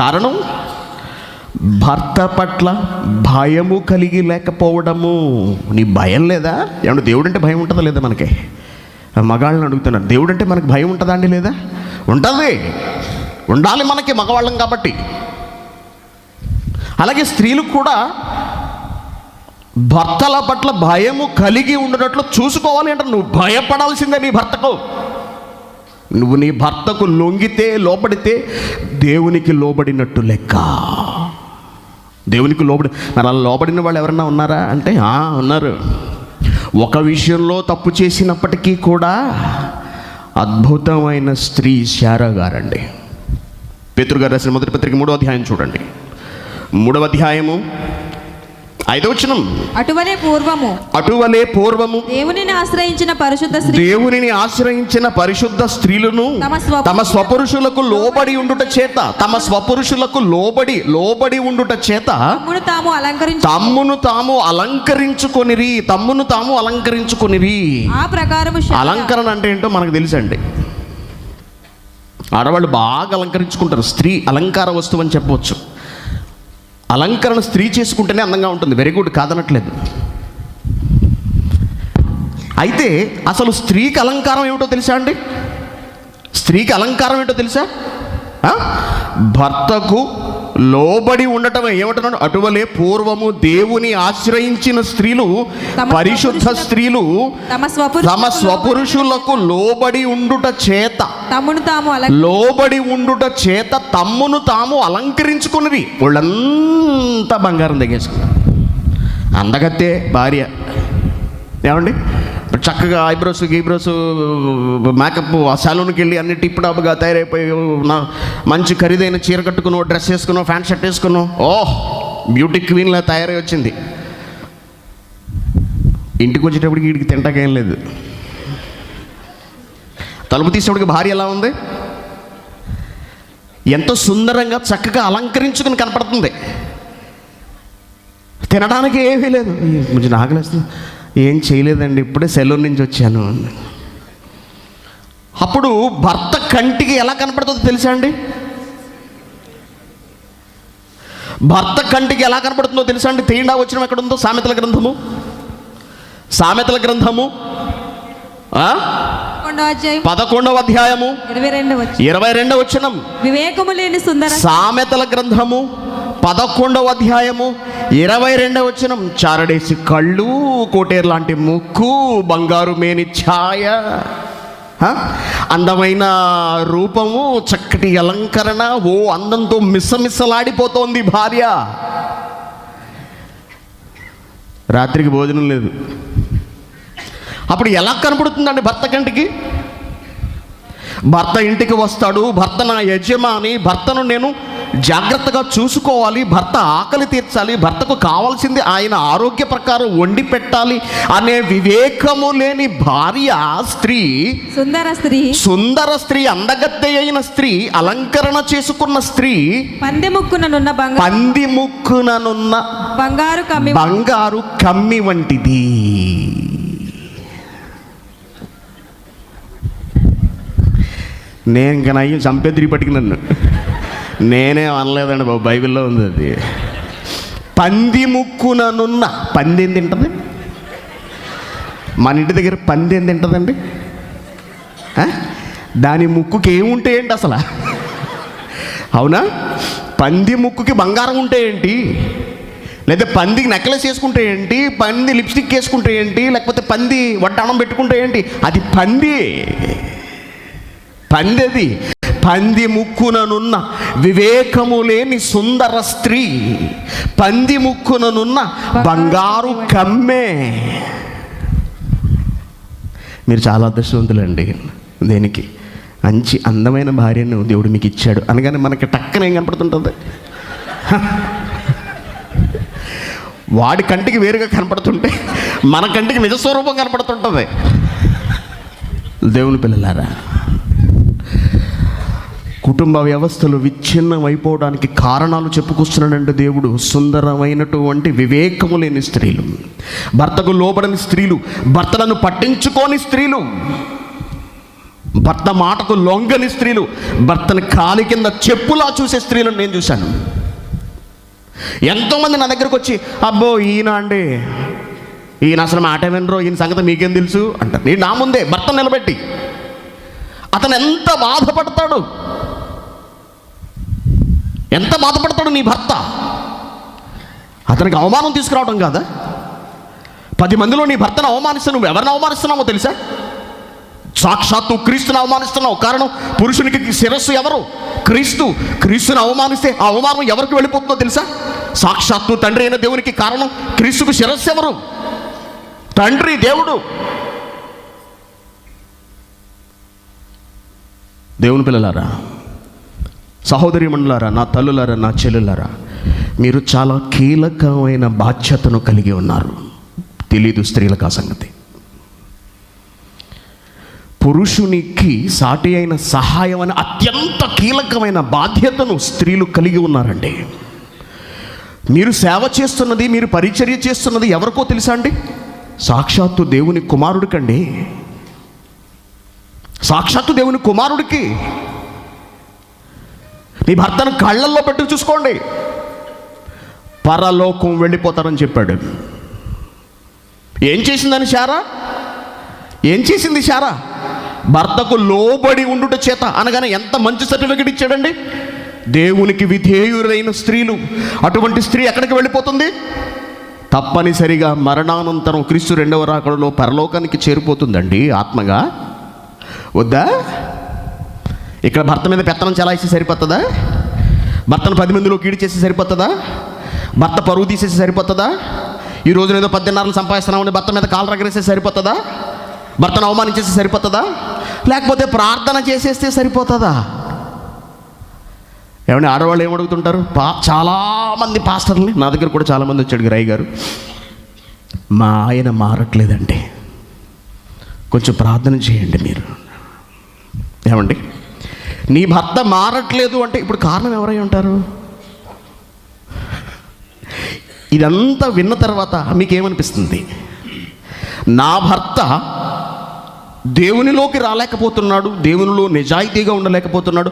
కారణం భర్త పట్ల భయము కలిగి లేకపోవడము. నీ భయం లేదా? ఏమన్నా దేవుడు అంటే భయం ఉంటుందా లేదా? మనకి మగాళ్ళని అడుగుతున్నారు, దేవుడు అంటే మనకి భయం ఉంటుందా అండి? లేదా? ఉంటుంది, ఉండాలి మనకి, మగవాళ్ళం కాబట్టి. అలాగే స్త్రీలకు కూడా భర్తల పట్ల భయము కలిగి ఉండేటట్లు చూసుకోవాలి అంటే నువ్వు భయపడాల్సిందే నీ భర్తకు. నువ్వు నీ భర్తకు లొంగితే, లోబడితే దేవునికి లోబడినట్టు లెక్క. దేవునికి లోబడి, మరి అలా లోబడిన వాళ్ళు ఎవరన్నా ఉన్నారా అంటే ఉన్నారు. ఒక విషయంలో తప్పు చేసినప్పటికీ కూడా అద్భుతమైన స్త్రీ శారా గారండి. పేతురు గారు రాసిన మొదటి పత్రిక 3వ అధ్యాయం చూడండి. 3వ అధ్యాయము 5వ వచనం. అటువలే పూర్వము దేవునిని ఆశ్రయించిన పరిశుద్ధ స్త్రీలను తమ స్వపురుషులకు లోబడి ఉండుట చేత, లోబడి ఉండుట చేత తమ్మును తాము అలంకరించుకొనిరి. ఆ ప్రకారం అలంకరణ అంటే ఏంటో మనకు తెలుసండి. ఆడవాళ్ళు బాగా అలంకరించుకుంటారు. స్త్రీ అలంకార వస్తువు అని చెప్పవచ్చు. అలంకరణ స్త్రీ చేసుకుంటేనే అందంగా ఉంటుంది. వెరీ గుడ్, కాదనట్లేదు. అయితే అసలు స్త్రీకి అలంకారం ఏమిటో తెలుసా అండి? స్త్రీకి అలంకారం ఏంటో తెలుసా? భర్తకు లోబడి ఉండటం. ఏమంటున్నాడు? అటువలే పూర్వము దేవుని ఆశ్రయించిన స్త్రీలు, పరిశుద్ధ స్త్రీలు తమ స్వపురుషులకు లోబడి ఉండుట చేత, తమ్మును తాము అలంకరించుకున్నది. వాళ్ళంతా బంగారం దిగేసుకున్నారు. అందగత్తే భార్య ఏమండి, చక్కగా ఐబ్రోస్ మేకప్ సెలూన్కి వెళ్ళి అన్ని టిప్ టాప్గా తయారైపోయి మంచి ఖరీదైన చీర కట్టుకున్నావు, డ్రెస్ వేసుకున్నావు, ప్యాంట్ షర్ట్ వేసుకున్నావు, బ్యూటీ క్వీన్లా తయారై వచ్చింది. ఇంటికి వచ్చేటప్పటికి వీడికి తింటాకేం లేదు. తలుపు తీసేటప్పటికి భార్య ఎలా ఉంది? ఎంతో సుందరంగా చక్కగా అలంకరించుకుని కనపడుతుంది. తినడానికి ఏమీ లేదు. కొంచెం ఆకలిస్తుంది, ఏం చేయలేదండి, ఇప్పుడే సెలూన్ నుంచి వచ్చాను. అప్పుడు భర్త కంటికి ఎలా కనపడుతుందో తెలుసా అండి? భర్త కంటికి ఎలా కనపడుతుందో తెలుసా అండి? తేడా వచ్చిన ఎక్కడ ఉందో? సామెతల గ్రంథము 11వ అధ్యాయము 22వ వచనం. సామెతల గ్రంథము 11వ అధ్యాయము 22వ వచనం. చారడేసి కళ్ళు, కోటేరు లాంటి ముక్కు, బంగారు మేని ఛాయ, అందమైన రూపము, చక్కటి అలంకరణ, అందంతో మిసమిసలాడిపోతోంది భార్య. రాత్రికి భోజనం లేదు. అప్పుడు ఎలా కనపడుతుందండి భర్త కంటికి? భర్త ఇంటికి వస్తాడు, భర్త నా యజమాని, భర్తను నేను జాగ్రత్తగా చూసుకోవాలి, భర్త ఆకలి తీర్చాలి, భర్తకు కావాల్సింది ఆయన ఆరోగ్య ప్రకారం వండి పెట్టాలి అనే వివేకము లేని భార్య స్త్రీ, సుందర స్త్రీ, అందగత్తె అయిన స్త్రీ, అలంకరణ చేసుకున్న స్త్రీ పంది ముక్కుననున్న బంగారు కమ్మి వంటిది. నేను ఇంకా నయ్యం చంపేద్రి పట్టుకు నన్ను, నేనే అనలేదండి బాబు, బైబిల్లో ఉంది అది. పంది ముక్కుననున్న, పంది ఏం తింటుంది? మన ఇంటి దగ్గర పంది ఏం తింటుందండి? దాని ముక్కుకి ఏముంటాయండి అసలు? అవునా? పంది ముక్కుకి బంగారం ఉంటే ఏంటి? లేదా పందికి నెక్లెస్ వేసుకుంటే ఏంటి? పంది లిప్స్టిక్ వేసుకుంటే ఏంటి? లేకపోతే పంది వడ్డాణం పెట్టుకుంటే ఏంటి? అది పంది. పందెది. పంది ముక్కుననున్న వివేకము లేని సుందర స్త్రీ, పంది ముక్కుననున్న బంగారు కమ్మే. మీరు చాలా అదృష్టవంతులండి. దేనికి? మంచి అందమైన భార్యను దేవుడు మీకు ఇచ్చాడు అనగానే మనకి టక్కన ఏం కనపడుతుంటుంది? వాడి కంటికి వేరుగా కనపడుతుంటే మన కంటికి నిజస్వరూపం కనపడుతుంటుంది. దేవుని పిల్లలారా, కుటుంబ వ్యవస్థలు విచ్ఛిన్నం అయిపోవడానికి కారణాలు చెప్పుకొస్తున్నాడంటే దేవుడు. సుందరమైనటువంటి వివేకము లేని స్త్రీలు, భర్తకు లోబడని స్త్రీలు, భర్తలను పట్టించుకోని స్త్రీలు, భర్త మాటకు లొంగని స్త్రీలు, భర్తని కాలి కింద చెప్పులా చూసే స్త్రీలను నేను చూశాను. ఎంతోమంది నా దగ్గరకు వచ్చి, అబ్బో ఈయన అండి, ఈయన అసలు మాట వినరు, ఈయన సంగతి మీకేం తెలుసు అంటారు. నేను నా ముందే భర్త నిలబెట్టి, అతను ఎంత బాధపడతాడు, ఎంత బాధపడతాడు నీ భర్త. అతనికి అవమానం తీసుకురావడం కాదా? 10 మందిలో నీ భర్తను అవమానిస్తున్నావు. నువ్వు ఎవరిని అవమానిస్తున్నావో తెలుసా? సాక్షాత్తు క్రీస్తుని అవమానిస్తున్నావు. కారణం, పురుషునికి శిరస్సు ఎవరు? క్రీస్తు. క్రీస్తుని అవమానిస్తే ఆ అవమానం ఎవరికి వెళ్ళిపోతుందో తెలుసా? సాక్షాత్తు తండ్రి అయిన దేవునికి కారణం, క్రీస్తుకు శిరస్సు ఎవరు? తండ్రి, దేవుడు. దేవుని పిల్లలారా, సహోదరి మండలారా, నా తల్లులారా, నా చెల్లులారా, మీరు చాలా కీలకమైన బాధ్యతను కలిగి ఉన్నారు. తెలీదు స్త్రీలకు ఆ సంగతి. పురుషునికి సాటి అయిన సహాయం అనే అత్యంత కీలకమైన బాధ్యతను స్త్రీలు కలిగి ఉన్నారండి. మీరు సేవ చేస్తున్నది, మీరు పరిచర్య చేస్తున్నది ఎవరికో తెలుసా అండి? సాక్షాత్తు దేవుని కుమారుడికండి. సాక్షాత్తు దేవుని కుమారుడికి. మీ భర్తను కళ్ళల్లో పెట్టి చూసుకోండి, పరలోకం వెళ్ళిపోతారని చెప్పాడు. ఏం చేసిందని శారా? ఏం చేసింది శారా? భర్తకు లోబడి ఉండుట చేత అనగానే ఎంత మంచి సర్టిఫికెట్ ఇచ్చాడండి. దేవునికి విధేయులైన స్త్రీలు, అటువంటి స్త్రీ ఎక్కడికి వెళ్ళిపోతుంది? తప్పనిసరిగా మరణానంతరం క్రీస్తు 2వ రాకడలో పరలోకానికి చేరిపోతుందండి ఆత్మగా. వద్దా? ఇక్కడ భర్త మీద పెత్తనం చెలాయిస్తే సరిపోతుందా? భర్తను 10 మందిలో కీడు చేసి సరిపోతుందా? భర్త పరువు తీసేసి సరిపోతుందా? ఈ రోజున ఏదో 10 దినాలు సంపాదిస్తున్నామని భర్త మీద కాలు రగరేస్తే సరిపోతుందా? భర్తను అవమానించేసి సరిపోతుందా? లేకపోతే ప్రార్థన చేసేస్తే సరిపోతుందా? ఏమంటే ఆడవాళ్ళు ఏమడుగుతుంటారు? చాలామంది పాస్టర్ని నా దగ్గర కూడా చాలామంది వచ్చాడు, రాయ్ గారు మా ఆయన మారట్లేదండి, కొంచెం ప్రార్థన చేయండి మీరు. ఏమండి, నీ భర్త మారట్లేదు అంటే ఇప్పుడు కారణం ఎవరై ఉంటారు? ఇదంతా విన్న తర్వాత మీకేమనిపిస్తుంది? నా భర్త దేవునిలోకి రాలేకపోతున్నాడు, దేవునిలో నిజాయితీగా ఉండలేకపోతున్నాడు,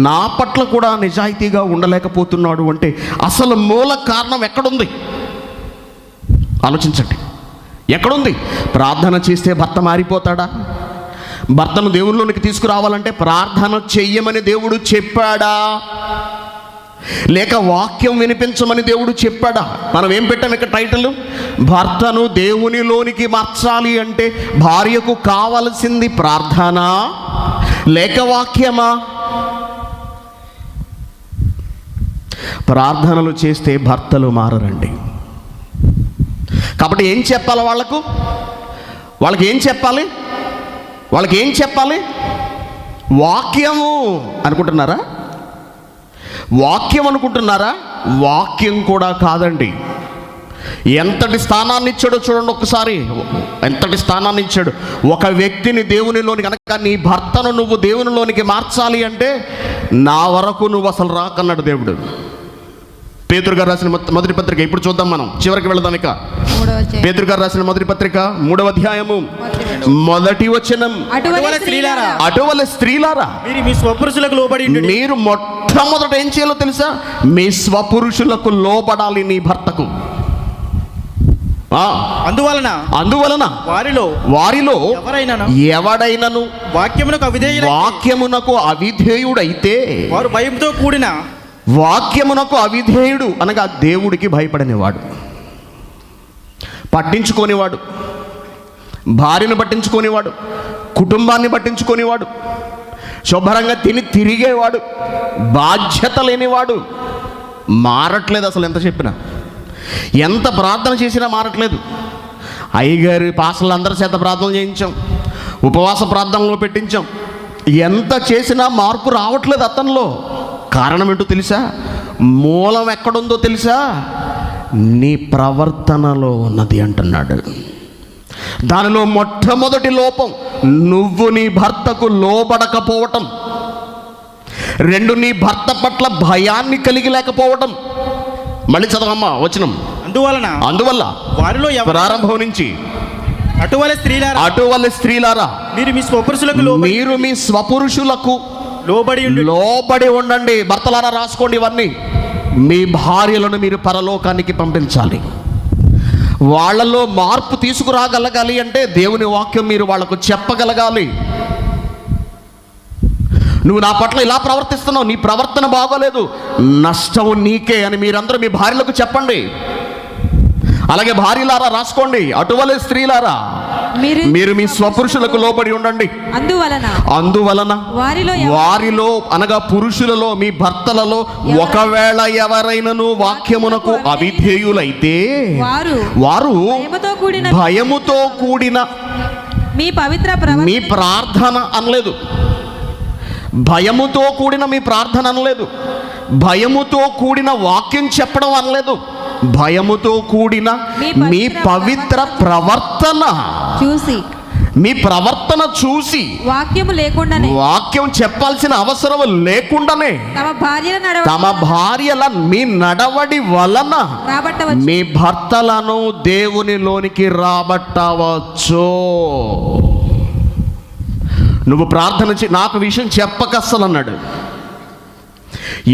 నా పట్ల కూడా నిజాయితీగా ఉండలేకపోతున్నాడు అంటే అసలు మూల కారణం ఎక్కడుంది? ఆలోచించండి. ఎక్కడుంది? ప్రార్థన చేస్తే భర్త మారిపోతాడా? భర్తను దేవునిలోనికి తీసుకురావాలంటే ప్రార్థన చెయ్యమని దేవుడు చెప్పాడా? లేక వాక్యం వినిపించమని దేవుడు చెప్పాడా? మనం ఏం పెట్టాం ఇక్కడ టైటిల్? భర్తను దేవునిలోనికి మార్చాలి అంటే భార్యకు కావలసింది ప్రార్థన లేక వాక్యమా? ప్రార్థనలు చేస్తే భర్తలు మారరండి. కాబట్టి ఏం చెప్పాలి వాళ్ళకు? వాళ్ళకి ఏం చెప్పాలి? వాళ్ళకి ఏం చెప్పాలి? వాక్యము అనుకుంటున్నారా? వాక్యం అనుకుంటున్నారా? వాక్యం కూడా కాదండి. ఎంతటి స్థానాన్ని ఇచ్చాడో చూడండి ఒక్కసారి. ఎంతటి స్థానాన్ని ఇచ్చాడు. ఒక వ్యక్తిని దేవునిలోని కనుక నీ భర్తను నువ్వు దేవునిలోనికి మార్చాలి అంటే నా వరకు నువ్వు అసలు రాకన్నాడు దేవుడు. పేతురు గారు రాసిన మొదటి పత్రిక, ఇప్పుడు చూద్దాం, మనం చివరికి వెళదాం. ఇక పేతురు గారు రాసిన మొదటి పత్రిక 3వ అధ్యాయము 1వ వచనం, అటువల స్త్రీలారా మీరు మీ స్వపురుషులకు లోబడి ఉండుడి. మీరు మొట్టమొదట ఏం చేయాలో తెలుసా? మీ స్వపురుషులకు లోబడాలి నీ భర్తకు. అందువలన వారిలో ఎవడైనను వాక్యమునకు అవిధేయుడైతే, వారు భయంతో కూడిన వాక్యమునకు అవిధేయుడు అనగా దేవుడికి భయపడనివాడు, పట్టించుకోనివాడు, భార్యను పట్టించుకోనివాడు, కుటుంబాన్ని పట్టించుకోనివాడు, శుభ్రంగా తిని తిరిగేవాడు, బాధ్యత లేనివాడు మారట్లేదు. అసలు ఎంత చెప్పినా, ఎంత ప్రార్థన చేసినా మారట్లేదు. అయ్యగారు పాస్టర్లు అందరి చేత ప్రార్థన చేయించాం, ఉపవాస ప్రార్థనలో పెట్టించాం, ఎంత చేసినా మార్పు రావట్లేదు అతనిలో. కారణం ఏంటో తెలుసా? మూలం ఎక్కడుందో తెలుసా? నీ ప్రవర్తనలో ఉన్నది అంటున్నాడు. దానిలో మొట్టమొదటి లోపం నువ్వు నీ భర్తకు లోబడకపోవటం. 2, నీ భర్త పట్ల భయాన్ని కలిగి లేకపోవటం. మళ్ళీ చదవమ్మా వచనం. అందువల్ల వారిలో ప్రారంభం నుంచి అటువలే స్త్రీలారా మీరు మీ స్వపురుషులకు మీరు మీ స్వపురుషులకు లోబడి లోబడి ఉండండి. భర్తలారా రాసుకోండి ఇవన్నీ. మీ భార్యలను మీరు పరలోకానికి పంపించాలి. వాళ్ళలో మార్పు తీసుకురాగలగాలి అంటే దేవుని వాక్యం మీరు వాళ్ళకు చెప్పగలగాలి. నువ్వు నా పట్ల ఇలా ప్రవర్తిస్తున్నావు, నీ ప్రవర్తన బాగోలేదు, నష్టం నీకే అని మీరందరూ మీ భార్యలకు చెప్పండి. అలాగే భార్యలారా రాసుకోండి, అటువలే స్త్రీలారా మీరు మీ స్వపురుషులకు లోబడి ఉండండి. అందువలన వారిలో అనగా పురుషులలో మీ భర్తలలో ఒకవేళ ఎవరైనను వాక్యమునకు అవిధేయులైతే వారు భయముతో కూడిన మీ ప్రార్థన అనలేదు, భయముతో కూడిన మీ ప్రార్థన అనలేదు, భయముతో కూడిన వాక్యం చెప్పడం అనలేదు, భయముతో కూడిన మీ పవిత్ర ప్రవర్తన చూసి, మీ ప్రవర్తన చూసి వాక్యం చెప్పాల్సిన అవసరం లేకుండానే తమ భార్యల మీ నడవడి వలన మీ భర్తలను దేవునిలోనికి రాబట్టవచ్చు. నువ్వు ప్రార్థన నాకు విషయం చెప్పకస్సలు అన్నాడు.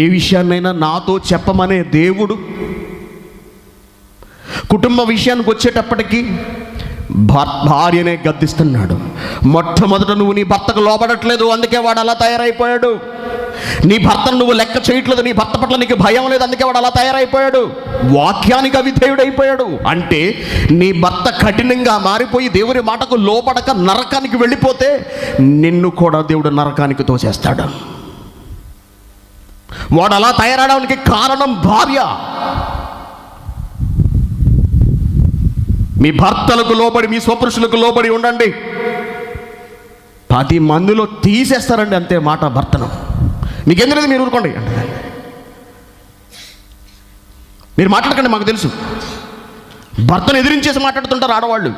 ఏ విషయాన్నైనా నాతో చెప్పమనే దేవుడు కుటుంబ విషయానికి వచ్చేటప్పటికి భార్యనే గద్దిస్తున్నాడు. మొట్టమొదట నువ్వు నీ భర్తకు లోబడట్లేదు, అందుకే వాడు అలా తయారైపోయాడు. నీ భర్తను నువ్వు లెక్క చేయట్లేదు, నీ భర్త పట్ల నీకు భయం లేదు, అందుకే వాడు అలా తయారైపోయాడు. వాక్యానికి అవిధేయుడైపోయాడు. అంటే నీ భర్త కఠినంగా మారిపోయి దేవుని మాటకు లోబడక నరకానికి వెళ్ళిపోతే నిన్ను కూడా దేవుడు నరకానికి తోసేస్తాడు. వాడు అలా తయారవడానికి కారణం భార్య. మీ భర్తలకు లోబడి మీ స్వపురుషులకు లోబడి ఉండండి. 10 మందిలో తీసేస్తారండి అంతే మాట భర్తను. మీకెందుకు మీరు ఊరుకోండి, మీరు మాట్లాడకండి, మాకు తెలుసు. భర్తను ఎదిరించేసి మాట్లాడుతుంటారు ఆడవాళ్ళు,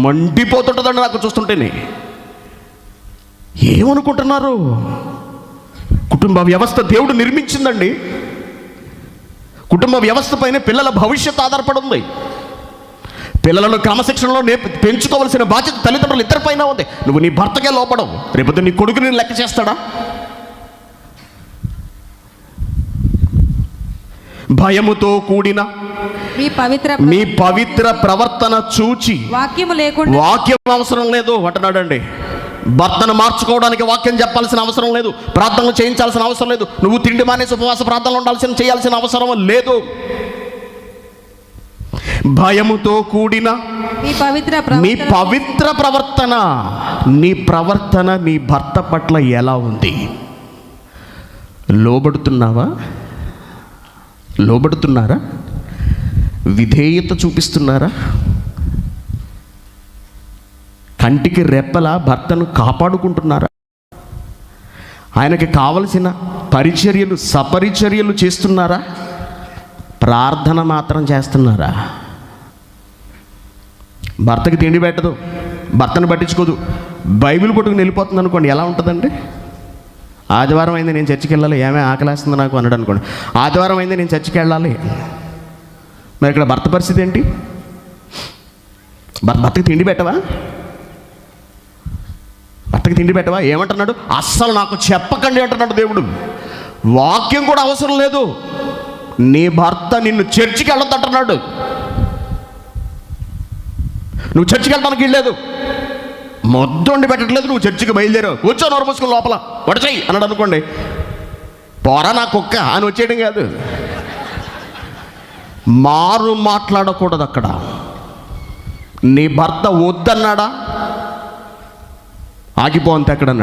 మండిపోతుంటుందండి నాకు చూస్తుంటేనే. ఏమనుకుంటున్నారు? కుటుంబ వ్యవస్థ దేవుడు నిర్మించిందండి. కుటుంబ వ్యవస్థ పైన పిల్లల భవిష్యత్తు ఆధారపడి ఉంది. పిల్లలను క్రమశిక్షణలో పెంచుకోవాల్సిన బాధ్యత తల్లిదండ్రులు ఇద్దరి పైన ఉంది. నువ్వు నీ భర్తకే లోపడవు, రేపు నీ కొడుకుని లెక్క చేస్తాడా? భయముతో కూడిన మీ పవిత్ర ప్రవర్తన చూచి వాక్యం అవసరం లేదు అంటున్నాడండి. భర్తను మార్చుకోవడానికి వాక్యం చెప్పాల్సిన అవసరం లేదు, ప్రార్థనలు చేయించాల్సిన అవసరం లేదు, నువ్వు తిండి మానేసి ఉపవాస ప్రార్థనలు చేయాల్సిన అవసరం లేదు. భయముతో కూడిన మీ పవిత్ర ప్రవర్తన, నీ ప్రవర్తన నీ భర్త పట్ల ఎలా ఉంది? లోబడుతున్నారా? విధేయత చూపిస్తున్నారా? కంటికి రెప్పలా భర్తను కాపాడుకుంటున్నారా? ఆయనకి కావలసిన పరిచర్యలు సపరిచర్యలు చేస్తున్నారా? ప్రార్థన మాత్రం చేస్తున్నారా? భర్తకి తిండి పెట్టదు, భర్తను పట్టించుకోదు, బైబిల్ పట్టుకుని వెళ్ళిపోతుంది అనుకోండి, ఎలా ఉంటుందండి? ఆదివారం అయింది నేను చర్చికి వెళ్ళాలి, ఏమే ఆకలేస్తుంది నాకు అన్నాడు అనుకోండి. ఆదివారం అయింది నేను చర్చికి వెళ్ళాలి, మరి ఇక్కడ భర్త పరిస్థితి ఏంటి? భర్తకి తిండి పెట్టవా? భర్తకి తిండి పెట్టవా? ఏమంటున్నాడు? అస్సలు నాకు చెప్పకండి అంటున్నాడు దేవుడు. వాక్యం కూడా అవసరం లేదు, నీ భర్త నిన్ను చర్చికి వెళ్ళొద్దంటున్నాడు. నువ్వు చర్చికి వెళ్ళడానికి వెళ్ళలేదు, మొద్దుండి పెట్టట్లేదు, నువ్వు చర్చికి బయలుదేరావు, కూర్చో నోరు మూసుకుని లోపల వడచేయి అన్నాడు అనుకోండి, పోరా నా కుక్క అని వచ్చేయడం కాదు. మారు మాట్లాడకూడదు అక్కడ. నీ భర్త వద్దన్నాడా, ఆగిపో అంతే అక్కడ అన్నాడు.